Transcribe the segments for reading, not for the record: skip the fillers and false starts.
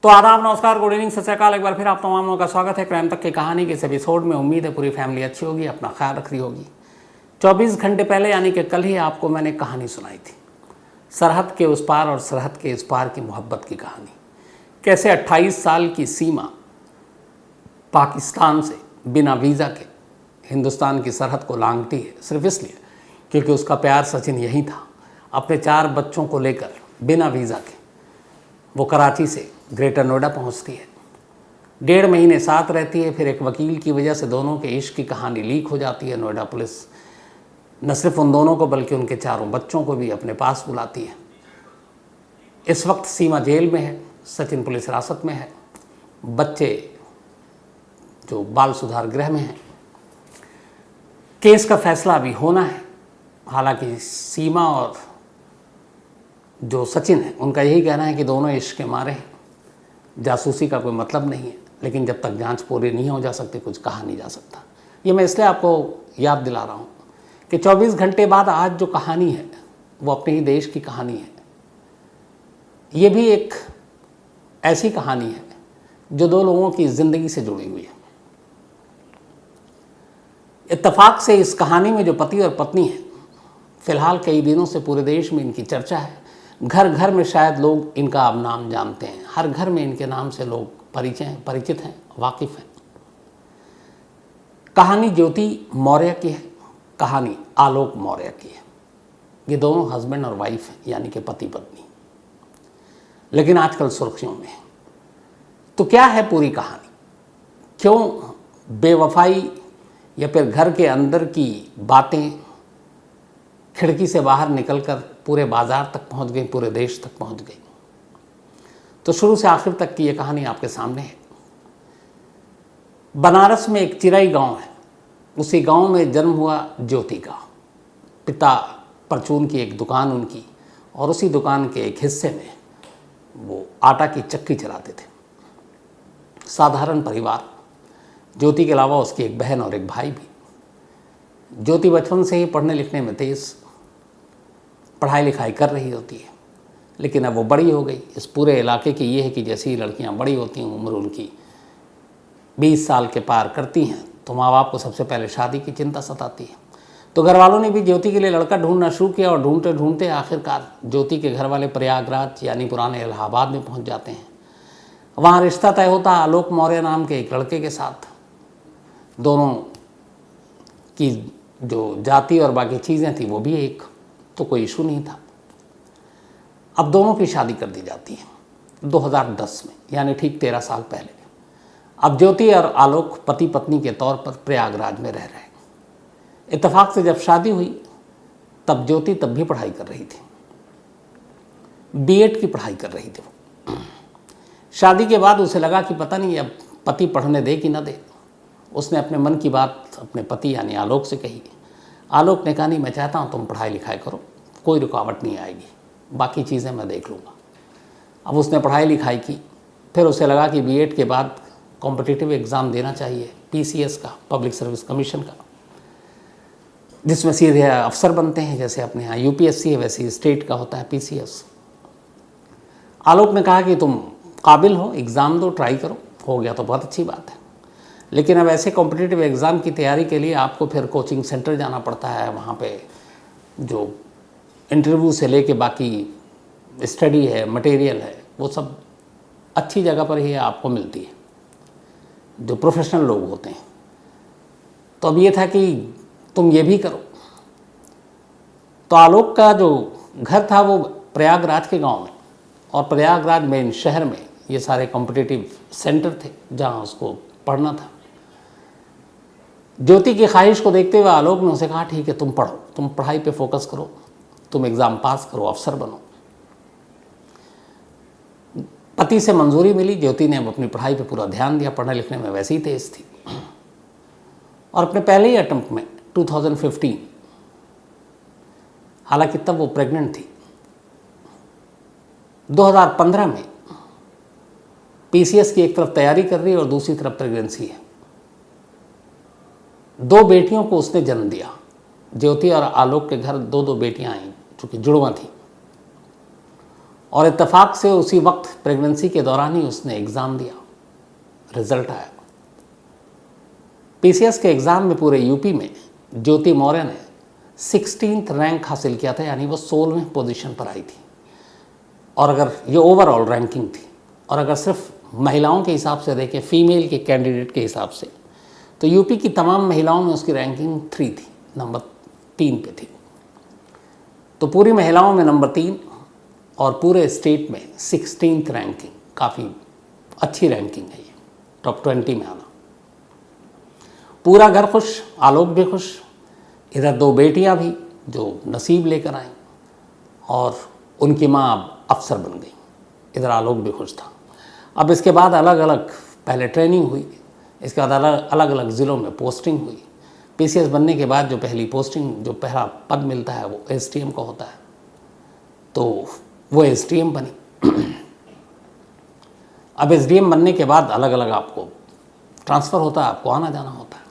तो आदाब, नमस्कार, गुड इवनिंग, सत श्री अकाल। एक बार फिर आप तमाम लोगों का स्वागत है क्राइम तक की कहानी के इस एपिसोड में। उम्मीद है पूरी फैमिली अच्छी होगी, अपना ख्याल रख रही होगी। 24 घंटे पहले यानी कि कल ही आपको मैंने कहानी सुनाई थी, सरहद के उस पार और सरहद के इस पार की मोहब्बत की कहानी। कैसे 28 साल की सीमा पाकिस्तान से बिना वीज़ा के हिंदुस्तान की सरहद को लांघती है, सिर्फ इसलिए क्योंकि उसका प्यार सचिन यही था। अपने 4 बच्चों को लेकर बिना वीज़ा के वो कराची से ग्रेटर नोएडा पहुंचती है। 1.5 महीने साथ रहती है। फिर एक वकील की वजह से दोनों के इश्क की कहानी लीक हो जाती है। नोएडा पुलिस न सिर्फ उन दोनों को बल्कि उनके 4 बच्चों को भी अपने पास बुलाती है। इस वक्त सीमा जेल में है, सचिन पुलिस हिरासत में है, बच्चे जो बाल सुधार गृह में हैं। केस का फैसला अभी होना है। हालांकि सीमा और जो सचिन है उनका यही कहना है कि दोनों इश्क के मारे हैं, जासूसी का कोई मतलब नहीं है। लेकिन जब तक जांच पूरी नहीं हो जा सकती कुछ कहा नहीं जा सकता। ये मैं इसलिए आपको याद दिला रहा हूँ कि 24 घंटे बाद आज जो कहानी है वो अपने ही देश की कहानी है। ये भी एक ऐसी कहानी है जो 2 लोगों की ज़िंदगी से जुड़ी हुई है। इत्तेफाक से इस कहानी में जो पति और पत्नी है, फ़िलहाल कई दिनों से पूरे देश में इनकी चर्चा है। घर घर में शायद लोग इनका अब नाम जानते हैं। हर घर में इनके नाम से लोग परिचित हैं, वाकिफ़ हैं। कहानी ज्योति मौर्य की है, कहानी आलोक मौर्य की है। ये दोनों हस्बैंड और वाइफ हैं, यानी कि पति पत्नी, लेकिन आजकल सुर्खियों में है। तो क्या है पूरी कहानी? क्यों बेवफाई या फिर घर के अंदर की बातें खिड़की से बाहर निकलकर पूरे बाजार तक पहुंच गई, पूरे देश तक पहुंच गई? तो शुरू से आखिर तक की ये कहानी आपके सामने है। बनारस में एक चिराई गांव है। उसी गांव में जन्म हुआ ज्योति का। पिता परचून की एक दुकान उनकी, और उसी दुकान के एक हिस्से में वो आटा की चक्की चलाते थे। साधारण परिवार। ज्योति के अलावा उसकी एक बहन और एक भाई भी। ज्योति बचपन से ही पढ़ने लिखने में तेज़, पढ़ाई लिखाई कर रही होती है, लेकिन अब वो बड़ी हो गई। इस पूरे इलाके की ये है कि जैसी लड़कियां बड़ी होती हैं, उम्र उनकी 20 साल के पार करती हैं, तो माँ बाप को सबसे पहले शादी की चिंता सताती है। तो घर वालों ने भी ज्योति के लिए लड़का ढूंढना शुरू किया, और ढूंढते ढूंढते आखिरकार ज्योति के घर वाले प्रयागराज यानी पुराने इलाहाबाद में पहुंच जाते हैं। वहाँ रिश्ता तय होता आलोक मौर्य नाम के एक लड़के के साथ। दोनों की जो जाति और बाकी चीज़ें थी वो भी एक, तो कोई इशू नहीं था। अब दोनों की शादी कर दी जाती है 2010 में, यानी ठीक 13 साल पहले। अब ज्योति और आलोक पति पत्नी के तौर पर प्रयागराज में रह रहे हैं। इत्तेफाक से जब शादी हुई तब ज्योति तब भी पढ़ाई कर रही थी, बीएड की पढ़ाई कर रही थी वो। शादी के बाद उसे लगा कि पता नहीं अब पति पढ़ने दे कि ना दे। उसने अपने मन की बात अपने पति यानी आलोक से कही। आलोक ने कहा, नहीं, मैं चाहता हूँ तुम पढ़ाई लिखाई करो, कोई रुकावट नहीं आएगी, बाकी चीज़ें मैं देख लूँगा। अब उसने पढ़ाई लिखाई की। फिर उसे लगा कि बीएड के बाद कॉम्पिटिटिव एग्ज़ाम देना चाहिए, पीसीएस का, पब्लिक सर्विस कमीशन का, जिसमें सीधे अफसर बनते हैं। जैसे अपने यहाँ यूपीएससी है, वैसे स्टेट का होता है पीसीएस। आलोक ने कहा कि तुम काबिल हो, एग्ज़ाम दो, ट्राई करो, हो गया तो बहुत अच्छी बात है। लेकिन अब ऐसे कॉम्पिटिटिव एग्ज़ाम की तैयारी के लिए आपको फिर कोचिंग सेंटर जाना पड़ता है। वहाँ पे जो इंटरव्यू से लेके बाकी स्टडी है, मटेरियल है, वो सब अच्छी जगह पर ही आपको मिलती है, जो प्रोफेशनल लोग होते हैं। तो अब ये था कि तुम ये भी करो। तो आलोक का जो घर था वो प्रयागराज के गांव में, और प्रयागराज मेन शहर में ये सारे कॉम्पिटिटिव सेंटर थे जहाँ उसको पढ़ना था। ज्योति की ख्वाहिश को देखते हुए आलोक ने उसे कहा, ठीक है, तुम पढ़ो, तुम पढ़ाई पे फोकस करो, तुम एग्ज़ाम पास करो, अफसर बनो। पति से मंजूरी मिली। ज्योति ने अब अपनी पढ़ाई पे पूरा ध्यान दिया, पढ़ने लिखने में वैसे ही तेज़ थी। और अपने पहले ही अटेम्प्ट में 2015, हालांकि तब वो प्रेग्नेंट थी, 2015 में पीसीएस की एक तरफ तैयारी कर रही है और दूसरी तरफ प्रेगनेंसी है। 2 बेटियों को उसने जन्म दिया। ज्योति और आलोक के घर 2 बेटियां आईं, चूँकि जुड़वा थी। और इत्तेफाक से उसी वक्त प्रेगनेंसी के दौरान ही उसने एग्ज़ाम दिया, रिज़ल्ट आया। पीसीएस के एग्ज़ाम में पूरे यूपी में ज्योति मौर्य ने 16th रैंक हासिल किया था, यानी वो 16वें पोजीशन पर आई थी। और अगर ये ओवरऑल रैंकिंग थी, और अगर सिर्फ महिलाओं के हिसाब से देखें, फीमेल के कैंडिडेट के हिसाब से, तो यूपी की तमाम महिलाओं में उसकी रैंकिंग 3 थी, नंबर 3 पे थी। तो पूरी महिलाओं में नंबर 3 और पूरे स्टेट में 16th रैंकिंग, काफ़ी अच्छी रैंकिंग है ये, टॉप 20 में आना। पूरा घर खुश, आलोक भी खुश, इधर 2 बेटियां भी जो नसीब लेकर आईं, और उनकी माँ अब अफसर बन गई। इधर आलोक भी खुश था। अब इसके बाद अलग अलग पहले ट्रेनिंग हुई, इसके बाद अलग अलग ज़िलों में पोस्टिंग हुई। पीसीएस बनने के बाद जो पहली पोस्टिंग, जो पहला पद मिलता है वो एसडीएम का होता है, तो वो एसडीएम बनी। अब एसडीएम बनने के बाद अलग अलग आपको ट्रांसफ़र होता है, आपको आना जाना होता है।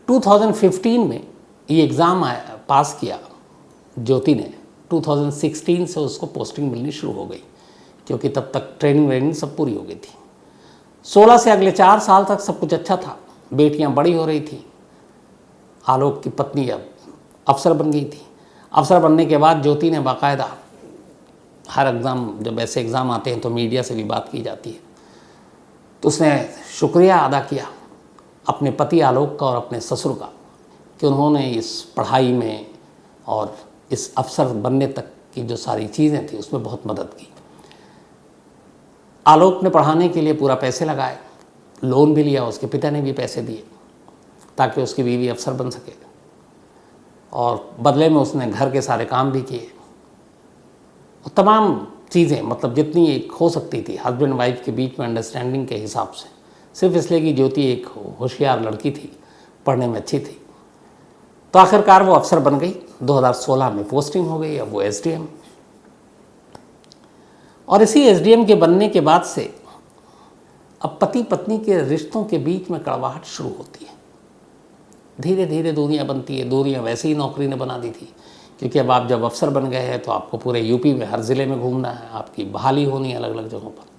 2015 में ये एग्ज़ाम आया, पास किया ज्योति ने। 2016 से उसको पोस्टिंग मिलनी शुरू हो गई, क्योंकि तब तक ट्रेनिंग सब पूरी हो गई थी। 16 से अगले 4 साल तक सब कुछ अच्छा था, बेटियां बड़ी हो रही थी। आलोक की पत्नी अब अफसर बन गई थी। अफसर बनने के बाद ज्योति ने बाकायदा हर एग्ज़ाम, जब ऐसे एग्ज़ाम आते हैं तो मीडिया से भी बात की जाती है, तो उसने शुक्रिया अदा किया अपने पति आलोक का और अपने ससुर का, कि उन्होंने इस पढ़ाई में और इस अफसर बनने तक की जो सारी चीज़ें थी उसमें बहुत मदद की। आलोक ने पढ़ाने के लिए पूरा पैसे लगाए, लोन भी लिया, उसके पिता ने भी पैसे दिए ताकि उसकी बीवी अफसर बन सके, और बदले में उसने घर के सारे काम भी किए। तमाम चीज़ें, मतलब जितनी एक हो सकती थी हस्बैंड वाइफ के बीच में अंडरस्टैंडिंग के हिसाब से, सिर्फ इसलिए कि ज्योति एक होशियार लड़की थी, पढ़ने में अच्छी थी, तो आखिरकार वो अफसर बन गई। 2016 में पोस्टिंग हो गई, अब वो एसडीएम। और इसी एसडीएम के बनने के बाद से अब पति पत्नी के रिश्तों के बीच में कड़वाहट शुरू होती है। धीरे धीरे दूरियां बनती है। दूरियां वैसे ही नौकरी ने बना दी थी, क्योंकि अब आप जब अफसर बन गए हैं तो आपको पूरे यूपी में हर ज़िले में घूमना है, आपकी बहाली होनी है अलग अलग जगहों पर।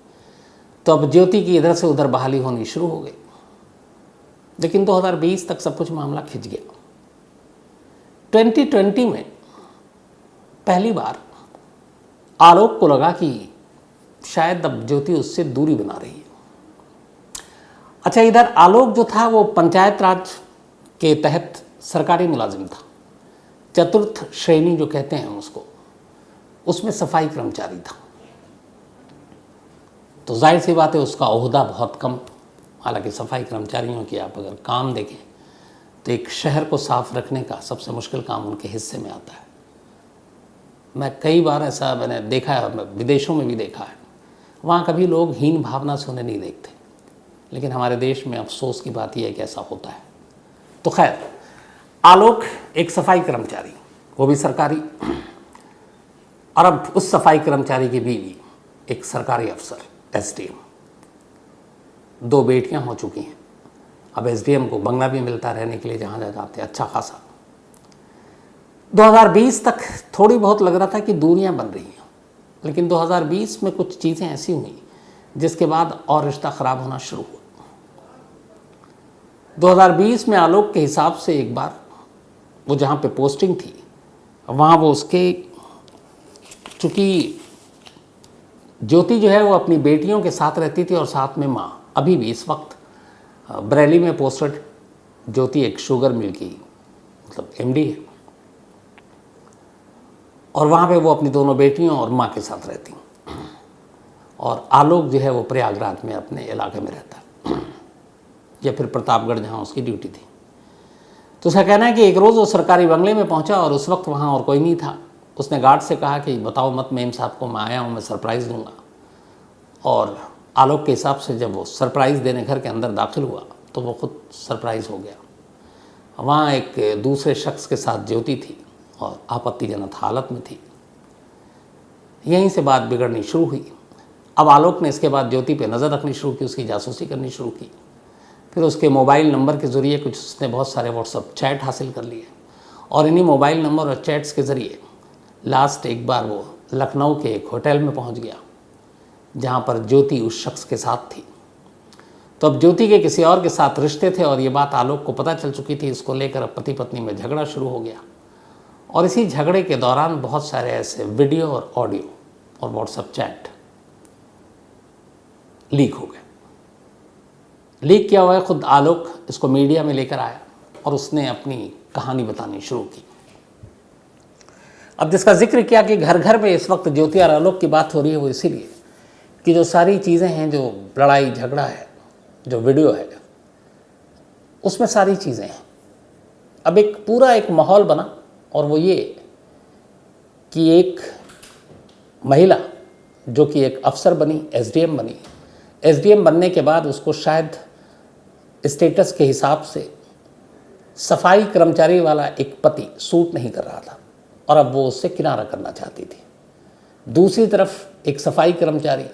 तो अब ज्योति की इधर से उधर बहाली होनी शुरू हो गई। लेकिन 2020 तक सब कुछ मामला खिंच गया। 2020 में पहली बार आलोक को लगा कि शायद अब ज्योति उससे दूरी बना रही है। अच्छा, इधर आलोक जो था वो पंचायत राज के तहत सरकारी मुलाजिम था, चतुर्थ श्रेणी जो कहते हैं उसको, उसमें सफाई कर्मचारी था। तो जाहिर सी बात है उसका ओहदा बहुत कम। हालांकि सफाई कर्मचारियों की आप अगर काम देखें तो एक शहर को साफ रखने का सबसे मुश्किल काम उनके हिस्से में आता है। मैं कई बार ऐसा मैंने देखा है, मैं विदेशों में भी देखा है, वहाँ कभी लोग हीन भावना से उन्हें नहीं देखते, लेकिन हमारे देश में अफसोस की बात यह है कि ऐसा होता है। तो खैर, आलोक एक सफाई कर्मचारी, वो भी सरकारी, और अब उस सफाई कर्मचारी की बीवी एक सरकारी अफसर, एसडीएम। 2 बेटियां हो चुकी हैं। अब एसडीएम को बंगला भी मिलता रहने के लिए जहाँ जाते हैं, अच्छा खासा। 2020 तक थोड़ी बहुत लग रहा था कि दूरियां बन रही हैं, लेकिन 2020 में कुछ चीज़ें ऐसी हुई जिसके बाद और रिश्ता ख़राब होना शुरू हुआ। 2020 में आलोक के हिसाब से एक बार वो जहाँ पे पोस्टिंग थी वहाँ वो उसके, चूँकि ज्योति जो है वो अपनी बेटियों के साथ रहती थी और साथ में माँ। अभी भी इस वक्त बरेली में पोस्टेड ज्योति एक शुगर मिल की मतलब एमडी है, और वहाँ पे वो अपनी दोनों बेटियों और माँ के साथ रहती। और आलोक जो है वो प्रयागराज में अपने इलाके में रहता है, या फिर प्रतापगढ़ जहाँ उसकी ड्यूटी थी। तो उसका कहना है कि एक रोज़ वो सरकारी बंगले में पहुँचा और उस वक्त वहाँ और कोई नहीं था। उसने गार्ड से कहा कि बताओ मत मेम साहब को, मैं आया हूँ, मैं सरप्राइज़ दूंगा। और आलोक के हिसाब से जब वो सरप्राइज़ देने घर के अंदर दाखिल हुआ तो वो खुद सरप्राइज़ हो गया। वहाँ एक दूसरे शख्स के साथ ज्योति थी और आपत्तिजनक हालत में थी। यहीं से बात बिगड़नी शुरू हुई। अब आलोक ने इसके बाद ज्योति पे नज़र रखनी शुरू की, उसकी जासूसी करनी शुरू की। फिर उसके मोबाइल नंबर के ज़रिए कुछ उसने बहुत सारे व्हाट्सअप चैट हासिल कर लिए, और इन्हीं मोबाइल नंबर और चैट्स के ज़रिए लास्ट एक बार वो लखनऊ के एक होटल में पहुंच गया जहां पर ज्योति उस शख्स के साथ थी। तो अब ज्योति के किसी और के साथ रिश्ते थे और ये बात आलोक को पता चल चुकी थी। इसको लेकर अब पति पत्नी में झगड़ा शुरू हो गया और इसी झगड़े के दौरान बहुत सारे ऐसे वीडियो और ऑडियो और व्हाट्सएप चैट लीक हो गए। लीक किया हुआ है, खुद आलोक इसको मीडिया में लेकर आया और उसने अपनी कहानी बतानी शुरू की। अब जिसका जिक्र किया कि घर घर में इस वक्त ज्योति और आलोक की बात हो रही है, वो इसीलिए कि जो सारी चीज़ें हैं, जो लड़ाई झगड़ा है, जो वीडियो है, उसमें सारी चीज़ें हैं। अब एक माहौल बना और वो ये कि एक महिला जो कि एक अफसर बनी, एसडीएम बनी, एसडीएम बनने के बाद उसको शायद स्टेटस के हिसाब से सफाई कर्मचारी वाला एक पति सूट नहीं कर रहा था और अब वो उससे किनारा करना चाहती थी। दूसरी तरफ एक सफाई कर्मचारी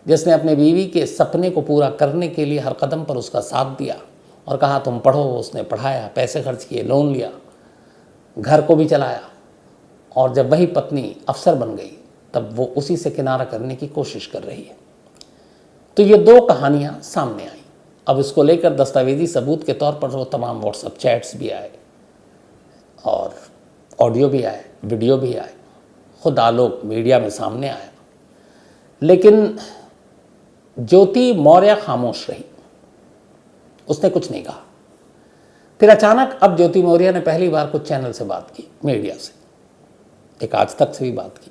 जिसने अपने बीवी के सपने को पूरा करने के लिए हर कदम पर उसका साथ दिया और कहा तुम पढ़ो, उसने पढ़ाया, पैसे खर्च किए, लोन लिया, घर को भी चलाया, और जब वही पत्नी अफसर बन गई तब वो उसी से किनारा करने की कोशिश कर रही है। तो ये दो कहानियाँ सामने आई। अब इसको लेकर दस्तावेजी सबूत के तौर पर वो तमाम व्हाट्सएप चैट्स भी आए और ऑडियो भी आए, वीडियो भी आए, खुद आलोक मीडिया में सामने आया, लेकिन ज्योति मौर्य खामोश रही, उसने कुछ नहीं कहा। फिर अचानक अब ज्योति मौर्य ने पहली बार कुछ चैनल से बात की, मीडिया से, एक आज तक से भी बात की,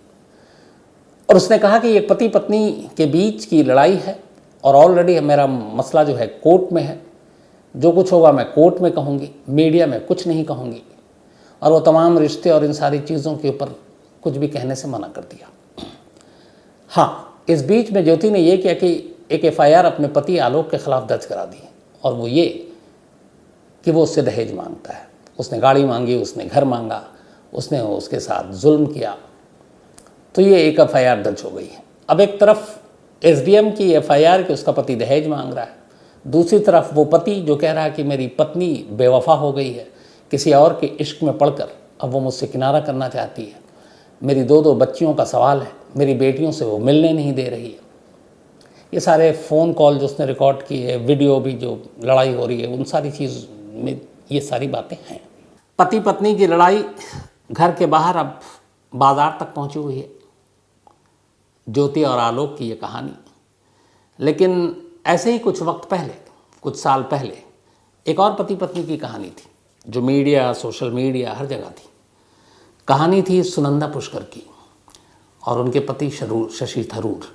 और उसने कहा कि ये पति पत्नी के बीच की लड़ाई है और ऑलरेडी मेरा मसला जो है कोर्ट में है, जो कुछ होगा मैं कोर्ट में कहूँगी, मीडिया में कुछ नहीं कहूँगी, और वो तमाम रिश्ते और इन सारी चीज़ों के ऊपर कुछ भी कहने से मना कर दिया। हाँ, इस बीच में ज्योति ने यह किया कि एक एफआईआर अपने पति आलोक के खिलाफ दर्ज करा दी, और वो ये कि वो उससे दहेज मांगता है। उसने गाड़ी मांगी, उसने घर मांगा, उसने उसके साथ जुल्म किया, तो ये एक एफआईआर दर्ज हो गई है। अब एक तरफ एसडीएम की एफआईआर कि उसका पति दहेज मांग रहा है, दूसरी तरफ वो पति जो कह रहा है कि मेरी पत्नी बेवफा हो गई है, किसी और के इश्क में पड़कर अब वो मुझसे किनारा करना चाहती है, मेरी दो बच्चियों का सवाल है, मेरी बेटियों से वो मिलने नहीं दे रही है। ये सारे फ़ोन कॉल जो उसने रिकॉर्ड किए, वीडियो भी जो लड़ाई हो रही है, उन सारी चीज़ में ये सारी बातें हैं। पति पत्नी की लड़ाई घर के बाहर अब बाज़ार तक पहुंची हुई है, ज्योति और आलोक की ये कहानी। लेकिन ऐसे ही कुछ वक्त पहले, कुछ साल पहले, एक और पति पत्नी की कहानी थी जो मीडिया, सोशल मीडिया, हर जगह थी। कहानी थी सुनंदा पुष्कर की और उनके पति शशि थरूर,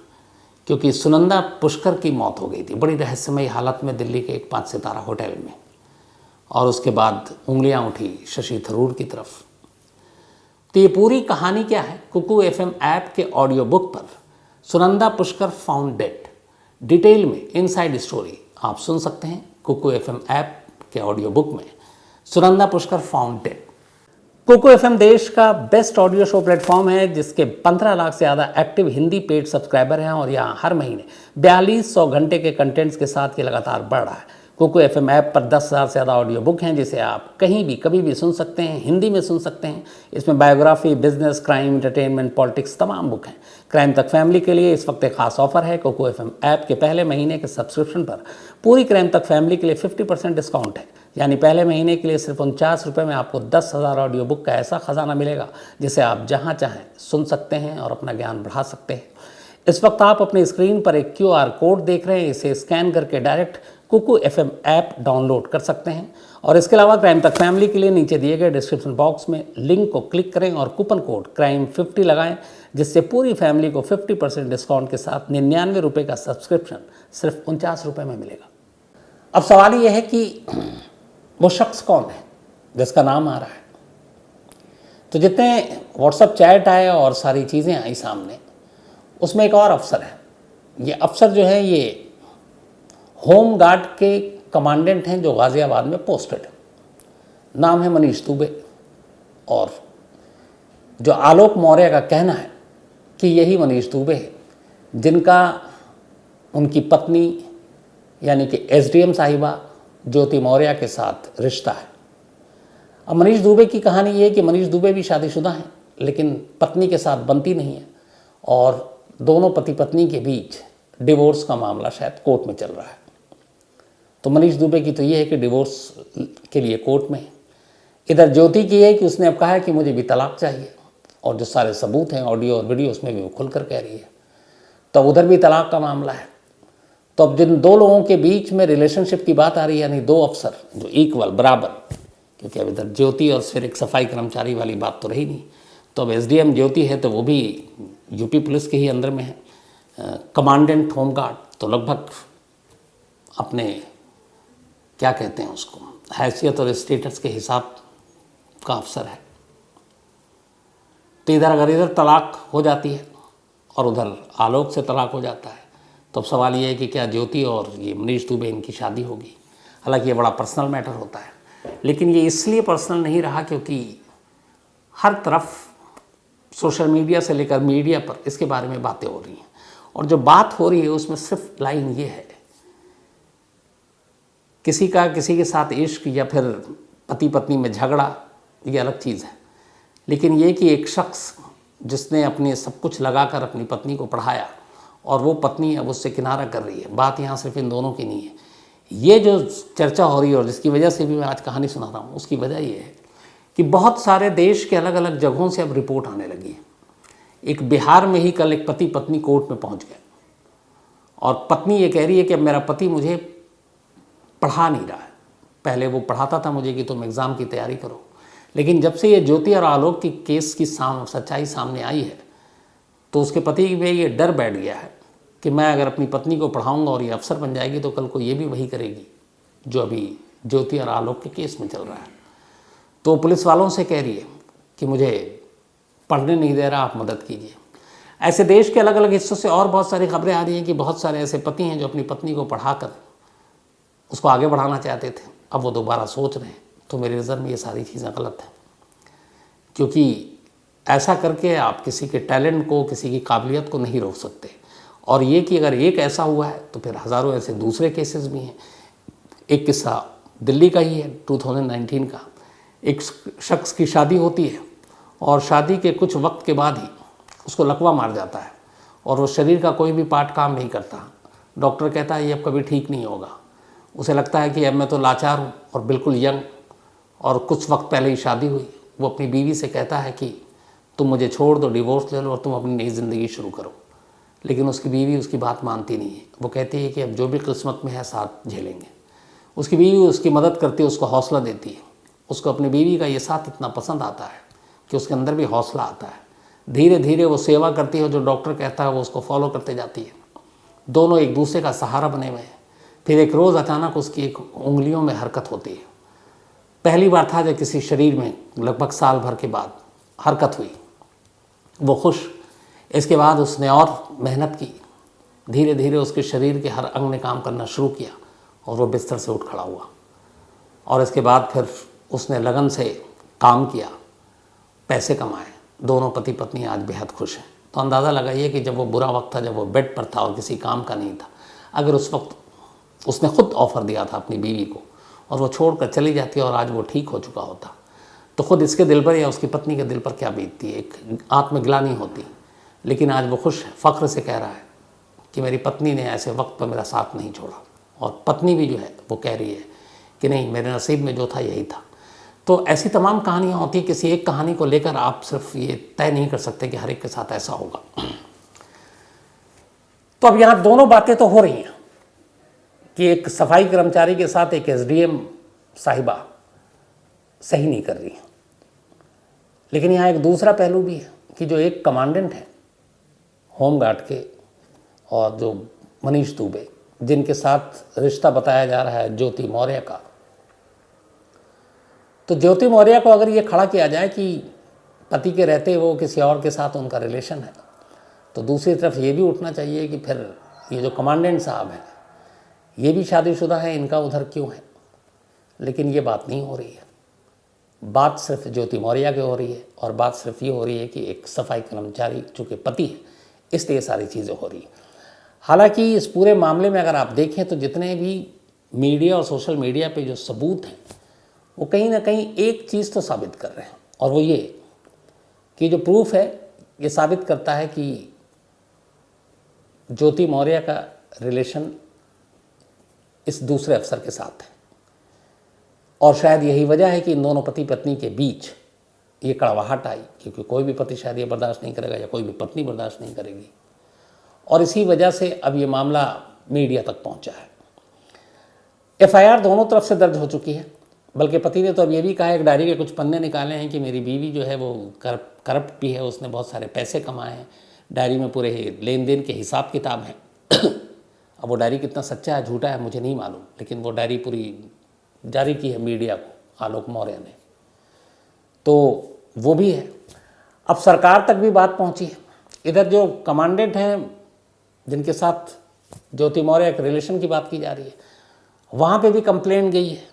क्योंकि सुनंदा पुष्कर की मौत हो गई थी बड़ी रहस्यमयी हालत में दिल्ली के एक 5 सितारा होटल में, और उसके बाद उंगलियां उठी शशि थरूर की तरफ। तो ये पूरी कहानी क्या है, कुकू एफएम ऐप के ऑडियो बुक पर Sunanda Pushkar found dead, detail में इनसाइड स्टोरी आप सुन सकते हैं कुकू एफएम ऐप के ऑडियो बुक में, Sunanda Pushkar found dead. Kuku FM देश का बेस्ट ऑडियो शो प्लेटफॉर्म है जिसके 15 लाख से ज़्यादा एक्टिव हिंदी पेड सब्सक्राइबर हैं, और यहाँ हर महीने 4200 घंटे के कंटेंट्स के साथ ये लगातार बढ़ रहा है। कुकू एफएम ऐप पर 10,000 से ज़्यादा ऑडियो बुक हैं जिसे आप कहीं भी कभी भी सुन सकते हैं, हिंदी में सुन सकते हैं। इसमें biography, business, crime, entertainment, politics, तमाम बुक हैं। क्राइम तक फैमिली के लिए इस वक्त एक खास ऑफर है। कुकू एफएम ऐप के पहले महीने के सब्सक्रिप्शन पर पूरी क्राइम तक फैमिली के लिए 50% डिस्काउंट है, यानी पहले महीने के लिए सिर्फ 49 रुपये में आपको 10,000 ऑडियो बुक का ऐसा खजाना मिलेगा जिसे आप जहाँ चाहें सुन सकते हैं और अपना ज्ञान बढ़ा सकते हैं। इस वक्त आप अपनी स्क्रीन पर एक QR कोड देख रहे हैं, इसे स्कैन करके direct Kuku FM app download कर सकते हैं। और इसके अलावा क्राइम तक फैमिली के लिए नीचे दिए गए डिस्क्रिप्शन बॉक्स में लिंक को क्लिक करें और कूपन कोड CRIME50 लगाएं, जिससे पूरी फैमिली को 50% डिस्काउंट के साथ 99 रुपये का सब्सक्रिप्शन सिर्फ 49 रुपये में मिलेगा। अब सवाल ये है कि वो शख्स कौन है जिसका नाम आ रहा है। तो जितने व्हाट्सएप चैट आए और सारी चीज़ें आई सामने, उसमें एक और अफसर है। ये अफसर जो है ये होम गार्ड के कमांडेंट हैं जो गाज़ियाबाद में पोस्टेड है। नाम है मनीष दुबे, और जो आलोक मौर्य का कहना है कि यही मनीष दुबे है जिनका उनकी पत्नी यानी कि एसडीएम साहिबा ज्योति मौर्य के साथ रिश्ता है। अब मनीष दुबे की कहानी ये है कि मनीष दुबे भी शादीशुदा हैं, लेकिन पत्नी के साथ बनती नहीं है, और दोनों पति पत्नी के बीच डिवोर्स का मामला शायद कोर्ट में चल रहा है। तो मनीष दुबे की तो ये है कि डिवोर्स के लिए कोर्ट में, इधर ज्योति की है कि उसने अब कहा है कि मुझे भी तलाक चाहिए, और जो सारे सबूत हैं ऑडियो और वीडियो उसमें भी वो खुलकर कह रही है। तो उधर भी तलाक का मामला है। तो अब जिन दो लोगों के बीच में रिलेशनशिप की बात आ रही है, यानी दो अफसर जो इक्वल बराबर, क्योंकि अब इधर ज्योति और फिर एक सफाई कर्मचारी वाली बात तो रही नहीं। तो अब एसडीएम ज्योति है तो वो भी यूपी पुलिस के ही अंदर में है, कमांडेंट होमगार्ड, तो लगभग अपने क्या कहते हैं उसको, हैसियत और स्टेटस के हिसाब का अफसर है। तो इधर अगर इधर तलाक हो जाती है और उधर आलोक से तलाक हो जाता है, तो अब सवाल ये है कि क्या ज्योति और ये मनीष दुबे इनकी शादी होगी। हालांकि ये बड़ा पर्सनल मैटर होता है, लेकिन ये इसलिए पर्सनल नहीं रहा क्योंकि हर तरफ सोशल मीडिया से लेकर मीडिया पर इसके बारे में बातें हो रही हैं, और जो बात हो रही है उसमें सिर्फ लाइन ये है, किसी का किसी के साथ इश्क या फिर पति पत्नी में झगड़ा, ये अलग चीज़ है, लेकिन ये कि एक शख्स जिसने अपने सब कुछ लगाकर अपनी पत्नी को पढ़ाया और वो पत्नी अब उससे किनारा कर रही है, बात यहाँ सिर्फ इन दोनों की नहीं है। ये जो चर्चा हो रही है और जिसकी वजह से भी मैं आज कहानी सुना रहा हूँ, उसकी वजह ये है कि बहुत सारे देश के अलग अलग जगहों से अब रिपोर्ट आने लगी है। एक बिहार में ही कल एक पति पत्नी कोर्ट में पहुँच गए और पत्नी ये कह रही है कि अब मेरा पति मुझे पढ़ा नहीं रहा है, पहले वो पढ़ाता था मुझे कि तुम एग्ज़ाम की तैयारी करो, लेकिन जब से ये ज्योति और आलोक की केस की सच्चाई सामने आई है तो उसके पति में ये डर बैठ गया है कि मैं अगर अपनी पत्नी को पढ़ाऊंगा और ये अफसर बन जाएगी तो कल को ये भी वही करेगी जो अभी ज्योति और आलोक के केस में चल रहा है। तो पुलिस वालों से कह रही है कि मुझे पढ़ने नहीं दे रहा, आप मदद कीजिए। ऐसे देश के अलग अलग हिस्सों से और बहुत सारी खबरें आ रही हैं कि बहुत सारे ऐसे पति हैं जो अपनी पत्नी को पढ़ाकर उसको आगे बढ़ाना चाहते थे, अब वो दोबारा सोच रहे हैं। तो मेरी नज़र में ये सारी चीज़ें गलत हैं, क्योंकि ऐसा करके आप किसी के टैलेंट को, किसी की काबिलियत को नहीं रोक सकते। और ये कि अगर एक ऐसा हुआ है तो फिर हज़ारों ऐसे दूसरे केसेस भी हैं। एक किस्सा दिल्ली का ही है 2019 का। एक शख्स की शादी होती है और शादी के कुछ वक्त के बाद ही उसको लकवा मार जाता है और वो शरीर का कोई भी पार्ट काम नहीं करता। डॉक्टर कहता है ये अब कभी ठीक नहीं होगा। उसे लगता है कि अब मैं तो लाचार हूँ और बिल्कुल यंग, और कुछ वक्त पहले ही शादी हुई। वो अपनी बीवी से कहता है कि तुम मुझे छोड़ दो, डिवोर्स ले लो और तुम अपनी नई ज़िंदगी शुरू करो। लेकिन उसकी बीवी उसकी बात मानती नहीं है। वो कहती है कि अब जो भी किस्मत में है साथ झेलेंगे। उसकी बीवी उसकी मदद करती है, उसको हौसला देती है। उसको अपनी बीवी का ये साथ इतना पसंद आता है कि उसके अंदर भी हौसला आता है। धीरे धीरे वो सेवा करती है, जो डॉक्टर कहता है वो उसको फॉलो करते जाती है। दोनों एक दूसरे का सहारा बने हुए हैं। फिर एक रोज़ अचानक उसकी एक उंगलियों में हरकत होती है। पहली बार था जब किसी शरीर में लगभग साल भर के बाद हरकत हुई। वो खुश। इसके बाद उसने और मेहनत की। धीरे धीरे उसके शरीर के हर अंग ने काम करना शुरू किया और वो बिस्तर से उठ खड़ा हुआ। और इसके बाद फिर उसने लगन से काम किया, पैसे कमाए। दोनों पति पत्नी आज बेहद खुश हैं। तो अंदाज़ा लगाइए कि जब वो बुरा वक्त था, जब वो बेड पर था और किसी काम का नहीं था, अगर उस वक्त उसने खुद ऑफ़र दिया था अपनी बीवी को और वो छोड़कर चली जाती और आज वो ठीक हो चुका होता, तो खुद इसके दिल पर या उसकी पत्नी के दिल पर क्या बीतती, एक आत्मग्लानि होती। लेकिन आज वो खुश है, फ़ख्र से कह रहा है कि मेरी पत्नी ने ऐसे वक्त पर मेरा साथ नहीं छोड़ा। और पत्नी भी जो है वो कह रही है कि नहीं, मेरे नसीब में जो था यही था। तो ऐसी तमाम कहानियाँ होती हैं। किसी एक कहानी को लेकर आप सिर्फ ये तय नहीं कर सकते कि हर एक के साथ ऐसा होगा। तो अब यहाँ दोनों बातें तो हो रही हैं कि एक सफाई कर्मचारी के साथ एक एसडीएम साहिबा सही नहीं कर रही है, लेकिन यहाँ एक दूसरा पहलू भी है कि जो एक कमांडेंट है होमगार्ड के और जो मनीष दुबे, जिनके साथ रिश्ता बताया जा रहा है ज्योति मौर्य का, तो ज्योति मौर्य को अगर ये खड़ा किया जाए कि पति के रहते वो किसी और के साथ उनका रिलेशन है, तो दूसरी तरफ ये भी उठना चाहिए कि फिर ये जो कमांडेंट साहब हैं ये भी शादीशुदा है, इनका उधर क्यों है। लेकिन ये बात नहीं हो रही है। बात सिर्फ ज्योति मौर्य की हो रही है और बात सिर्फ ये हो रही है कि एक सफाई कर्मचारी चूँकि पति है, इसलिए सारी चीज़ें हो रही हैं। हालांकि इस पूरे मामले में अगर आप देखें तो जितने भी मीडिया और सोशल मीडिया पे जो सबूत हैं वो कहीं ना कहीं एक चीज़ तो साबित कर रहे हैं, और वो ये कि जो प्रूफ है ये साबित करता है कि ज्योति मौर्य का रिलेशन इस दूसरे अफसर के साथ है, और शायद यही वजह है कि इन दोनों पति पत्नी के बीच ये कड़वाहट आई, क्योंकि कोई भी पति शायद ये बर्दाश्त नहीं करेगा या कोई भी पत्नी बर्दाश्त नहीं करेगी, और इसी वजह से अब ये मामला मीडिया तक पहुंचा है। एफआईआर दोनों तरफ से दर्ज हो चुकी है, बल्कि पति ने तो अब ये भी कहा है, एक डायरी के कुछ पन्ने निकाले हैं कि मेरी बीवी जो है वो करप्ट भी है, उसने बहुत सारे पैसे कमाए हैं, डायरी में पूरे लेन देन के हिसाब किताब हैं। अब वो डायरी कितना सच्चा है झूठा है मुझे नहीं मालूम, लेकिन वो डायरी पूरी जारी की है मीडिया को आलोक मौर्य ने, तो वो भी है। अब सरकार तक भी बात पहुंची है। इधर जो कमांडेंट हैं जिनके साथ ज्योति मौर्य एक रिलेशन की बात की जा रही है, वहाँ पे भी कंप्लेंट गई है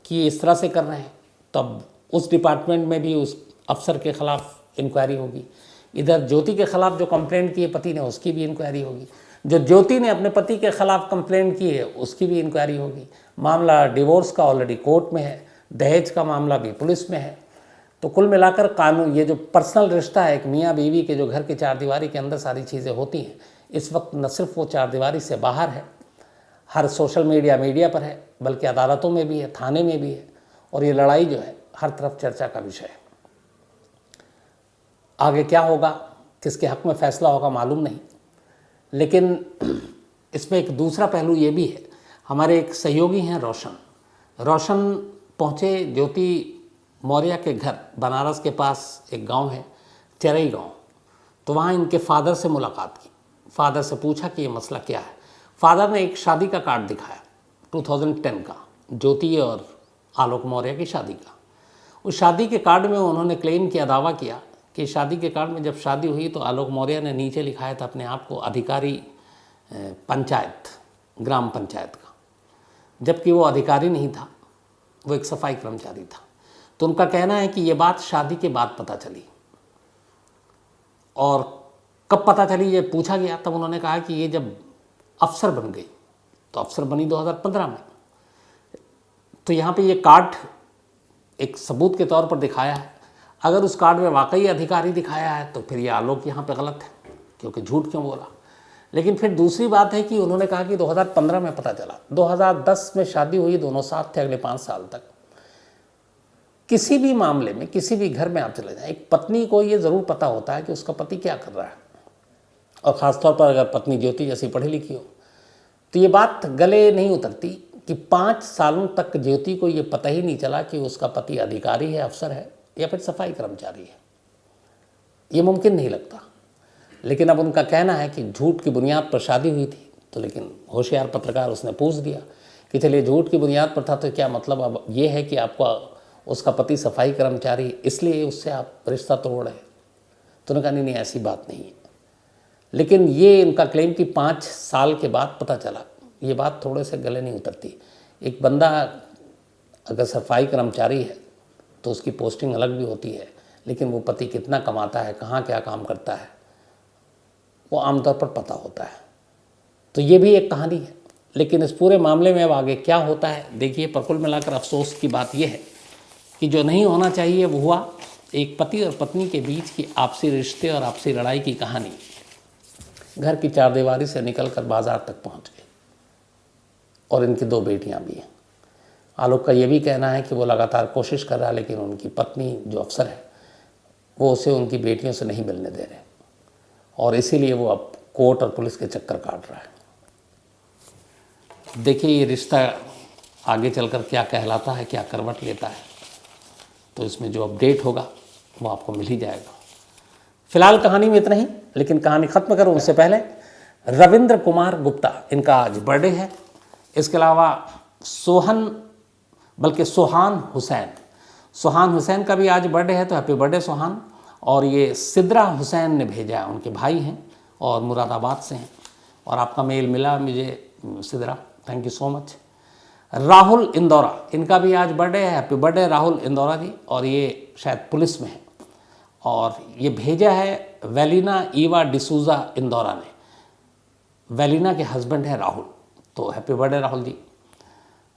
कि इस तरह से कर रहे हैं, तब उस डिपार्टमेंट में भी उस अफसर के खिलाफ इंक्वायरी होगी। इधर ज्योति के खिलाफ जो कंप्लेंट की है पति ने, उसकी भी इंक्वायरी होगी। जो ज्योति ने अपने पति के खिलाफ कंप्लेंट की है उसकी भी इंक्वायरी होगी। मामला डिवोर्स का ऑलरेडी कोर्ट में है, दहेज का मामला भी पुलिस में है। तो कुल मिलाकर कानून, ये जो पर्सनल रिश्ता है एक मियाँ बीवी के, जो घर की चारदीवारी के अंदर सारी चीज़ें होती हैं, इस वक्त न सिर्फ वो चारदीवारी से बाहर है, हर सोशल मीडिया पर है, बल्कि अदालतों में भी है, थाने में भी है, और ये लड़ाई जो है हर तरफ चर्चा का विषय है। आगे क्या होगा, किसके हक में फैसला होगा मालूम नहीं, लेकिन इसमें एक दूसरा पहलू ये भी है। हमारे एक सहयोगी हैं रोशन पहुँचे ज्योति मौर्य के घर, बनारस के पास एक गांव है चेरई गांव, तो वहाँ इनके फादर से मुलाकात की। फादर से पूछा कि ये मसला क्या है। फादर ने एक शादी का कार्ड दिखाया 2010 का, ज्योति और आलोक मौर्य की शादी का। उस शादी के कार्ड में उन्होंने क्लेम किया, दावा किया कि शादी के कार्ड में जब शादी हुई तो आलोक मौर्य ने नीचे लिखाया था अपने आप को अधिकारी पंचायत, ग्राम पंचायत का, जबकि वो अधिकारी नहीं था, वो एक सफाई कर्मचारी था। तो उनका कहना है कि ये बात शादी के बाद पता चली, और कब पता चली ये पूछा गया, तब उन्होंने कहा कि ये जब अफसर बन गई, तो अफसर बनी 2015 में। तो यहाँ पे ये कार्ड एक सबूत के तौर पर दिखाया है। अगर उस कार्ड में वाकई अधिकारी दिखाया है तो फिर ये आलोक यहाँ पे गलत है, क्योंकि झूठ क्यों बोला। लेकिन फिर दूसरी बात है कि उन्होंने कहा कि 2015 में पता चला, 2010 में शादी हुई, दोनों साथ थे अगले 5 साल तक। किसी भी मामले में, किसी भी घर में आप चले जाएं, एक पत्नी को ये ज़रूर पता होता है कि उसका पति क्या कर रहा है, और ख़ासतौर पर अगर पत्नी ज्योति जैसी पढ़ी लिखी हो, तो ये बात गले नहीं उतरती कि 5 सालों तक ज्योति को ये पता ही नहीं चला कि उसका पति अधिकारी है, अफसर है, या फिर सफाई कर्मचारी है। ये मुमकिन नहीं लगता। लेकिन अब उनका कहना है कि झूठ की बुनियाद पर शादी हुई थी, तो लेकिन होशियार पत्रकार उसने पूछ दिया कि चलिए झूठ की बुनियाद पर था तो क्या मतलब अब ये है कि आपको उसका पति सफाई कर्मचारी इसलिए उससे आप रिश्ता तोड़ रहे? तो उन्होंने कहा नहीं ऐसी बात नहीं है। लेकिन ये इनका क्लेम कि 5 साल के बाद पता चला, ये बात थोड़े से गले नहीं उतरती। एक बंदा अगर सफाई कर्मचारी है तो उसकी पोस्टिंग अलग भी होती है, लेकिन वो पति कितना कमाता है, कहाँ क्या काम करता है, वो आमतौर पर पता होता है। तो ये भी एक कहानी है। लेकिन इस पूरे मामले में अब आगे क्या होता है देखिए। पर कुल मिलाकर अफसोस की बात यह है कि जो नहीं होना चाहिए वो हुआ। एक पति और पत्नी के बीच की आपसी रिश्ते और आपसी लड़ाई की कहानी घर की चारदीवारी से निकलकर बाजार तक पहुंच गई, और इनकी 2 बेटियां भी हैं। आलोक का ये भी कहना है कि वो लगातार कोशिश कर रहा है, लेकिन उनकी पत्नी जो अफसर है वो उसे उनकी बेटियों से नहीं मिलने दे रहे, और इसीलिए वो अब कोर्ट और पुलिस के चक्कर काट रहा है। देखिए ये रिश्ता आगे चलकर क्या कहलाता है, क्या करवट लेता है, तो इसमें जो अपडेट होगा वो आपको मिल ही जाएगा। फिलहाल कहानी में इतना ही, लेकिन कहानी ख़त्म करूँ उससे पहले रविंद्र कुमार गुप्ता, इनका आज बर्थडे है। इसके अलावा सोहान हुसैन का भी आज बर्थडे है, तो हैप्पी बर्थडे सोहान। और ये सिद्रा हुसैन ने भेजा है, उनके भाई हैं और मुरादाबाद से हैं, और आपका मेल मिला मुझे Sidra, thank you so much. Rahul Indora, इनका भी आज बर्थडे है, हैप्पी बर्थडे राहुल इंदौरा जी, और ये शायद पुलिस में है, और ये भेजा है वेलिना ईवा डिसूजा इंदौरा ने। वेलिना के हस्बैंड है राहुल, तो हैप्पी बर्थडे राहुल जी।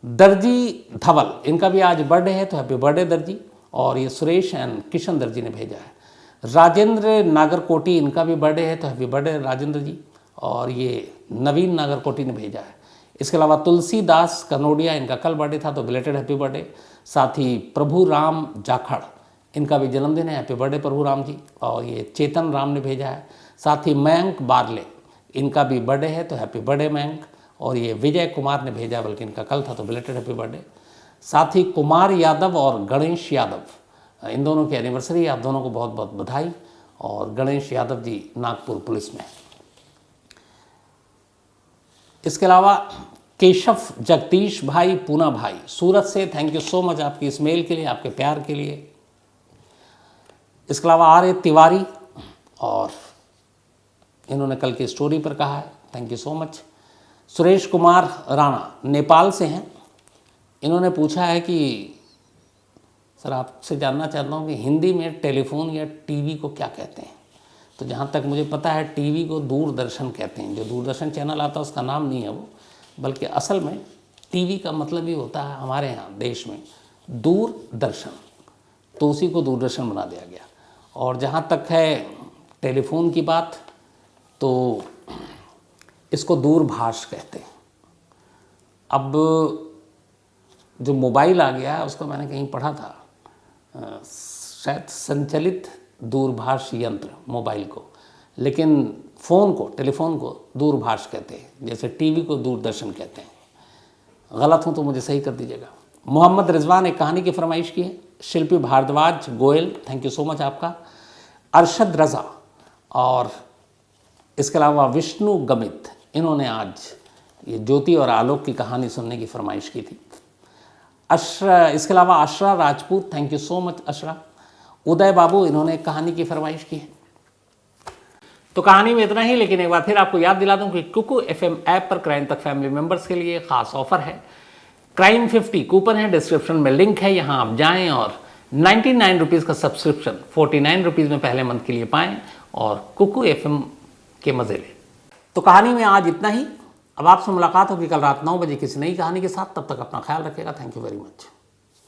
दर्जी धवल, इनका भी आज बर्थडे है, तो हैप्पी बर्थडे दर्जी, और ये सुरेश एंड किशन दर्जी ने भेजा है। राजेंद्र नागरकोटी, इनका भी बर्थडे है, तो हैप्पी बर्थडे राजेंद्र जी। और ये नवीन नागरकोटी ने भेजा है। इसके अलावा तुलसीदास कनोडिया, इनका कल बर्थडे था तो बिलेटेड हैप्पी बर्थडे। साथ ही प्रभु राम जाखड़, इनका भी जन्मदिन है, हैप्पी बर्थडे प्रभु राम जी। और ये चेतन राम ने भेजा है। साथ ही मयंक बारले, इनका भी बर्थडे है तो हैप्पी बर्थडे मयंक। और ये विजय कुमार ने भेजा, बल्कि इनका कल था तो बिलेटेड हैप्पी बर्थडे। साथ ही कुमार यादव और गणेश यादव, इन दोनों की एनिवर्सरी है, आप दोनों को बहुत बहुत बधाई। और गणेश यादव जी नागपुर पुलिस में। इसके अलावा केशव जगदीश भाई पूना भाई सूरत से, थैंक यू सो मच आपकी इस मेल के लिए, आपके प्यार के लिए। इसके अलावा आर्य तिवारी, और इन्होंने कल की स्टोरी पर कहा है, thank you so much. Suresh Kumar Rana Nepal से हैं, इन्होंने पूछा है कि सर आपसे जानना चाहता हूँ कि हिंदी में टेलीफोन या टीवी को क्या कहते हैं। तो जहाँ तक मुझे पता है टीवी को दूरदर्शन कहते हैं, जो दूरदर्शन चैनल आता है उसका नाम नहीं है वो, बल्कि असल में टीवी का मतलब ही होता है हमारे यहाँ देश में दूरदर्शन, तो उसी को दूरदर्शन बना दिया गया। और जहाँ तक है टेलीफोन की बात, तो इसको दूरभाष कहते हैं। अब जो मोबाइल आ गया है उसको मैंने कहीं पढ़ा था, शायद संचलित दूरभाष यंत्र मोबाइल को, लेकिन फ़ोन को, टेलीफोन को दूरभाष कहते हैं, जैसे टीवी को दूरदर्शन कहते हैं। गलत हूँ तो मुझे सही कर दीजिएगा। मोहम्मद रिजवान एक कहानी की फरमाइश की है। Shilpi Bhardwaj Goyal, thank you so much आपका। अरशद रज़ा और इसके अलावा विष्णु गमित, इन्होंने आज ये ज्योति और आलोक की कहानी सुनने की फरमाइश की थी। इसके अलावा Ashra Rajput, thank you so much Ashra. Uday Babu, इन्होंने एक कहानी की फरमाइश की है। तो कहानी में इतना ही, लेकिन एक बार फिर आपको याद दिला दूं कि कुकू FM ऐप पर क्राइम तक फैमिली मेंबर्स के लिए खास ऑफर है। क्राइम 50 कूपन है, डिस्क्रिप्शन में लिंक है, यहाँ आप जाएं और 99 रुपीज़ का सब्सक्रिप्शन 49 रुपीज़ में पहले मंथ के लिए पाएं और कुकू FM के मज़े लें। तो कहानी में आज इतना ही। अब आपसे मुलाकात होगी कल रात 9 बजे किसी नई कहानी के साथ। तब तक अपना ख्याल रखिएगा। Thank you very much.